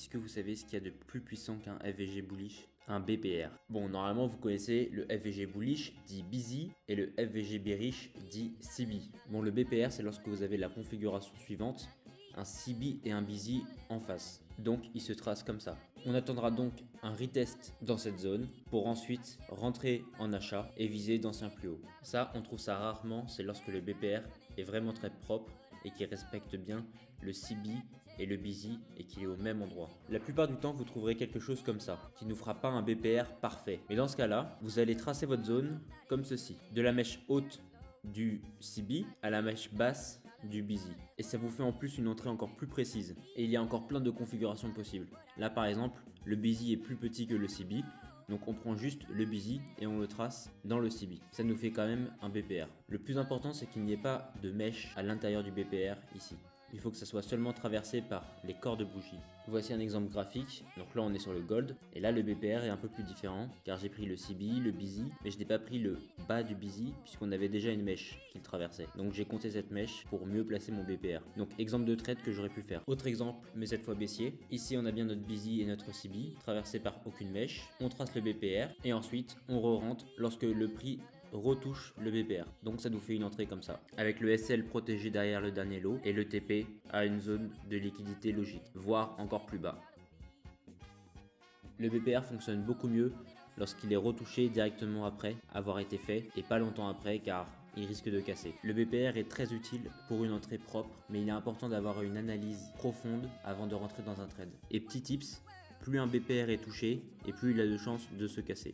est-ce que vous savez ce qu'il y a de plus puissant qu'un FVG bullish? Un BPR. Bon, normalement vous connaissez le FVG bullish dit busy et le FVG bearish dit CB. Bon, le BPR c'est lorsque vous avez la configuration suivante, un CB et un busy en face. Donc il se trace comme ça. On attendra donc un retest dans cette zone pour ensuite rentrer en achat et viser d'anciens plus hauts. Ça, on trouve ça rarement, c'est lorsque le BPR est vraiment très propre et qui respecte bien le CB et le busy et qui est au même endroit. La plupart du temps, vous trouverez quelque chose comme ça, qui ne fera pas un BPR parfait. Mais dans ce cas-là, vous allez tracer votre zone comme ceci. De la mèche haute du CB à la mèche basse du busy. Et ça vous fait en plus une entrée encore plus précise. Et il y a encore plein de configurations possibles. Là par exemple, le busy est plus petit que le CB. Donc on prend juste le busy et on le trace dans le CB. Ça nous fait quand même un BPR. Le plus important c'est qu'il n'y ait pas de mèche à l'intérieur du BPR ici. Il faut que ça soit seulement traversé par les corps de bougie. Voici un exemple graphique. Donc là on est sur le gold et là le BPR est un peu plus différent car j'ai pris le CB, le busy, mais je n'ai pas pris le bas du busy puisqu'on avait déjà une mèche qui le traversait. Donc j'ai compté cette mèche pour mieux placer mon BPR. Donc exemple de trade que j'aurais pu faire. Autre exemple, mais cette fois baissier. Ici on a bien notre busy et notre CB traversés par aucune mèche. On trace le BPR et ensuite on re-rentre lorsque le prix retouche le BPR. Donc ça nous fait une entrée comme ça. Avec le SL protégé derrière le dernier lot et le TP à une zone de liquidité logique, voire encore plus bas. Le BPR fonctionne beaucoup mieux lorsqu'il est retouché directement après avoir été fait et pas longtemps après car il risque de casser. Le BPR est très utile pour une entrée propre, mais il est important d'avoir une analyse profonde avant de rentrer dans un trade. Et petit tips, plus un BPR est touché et plus il a de chances de se casser.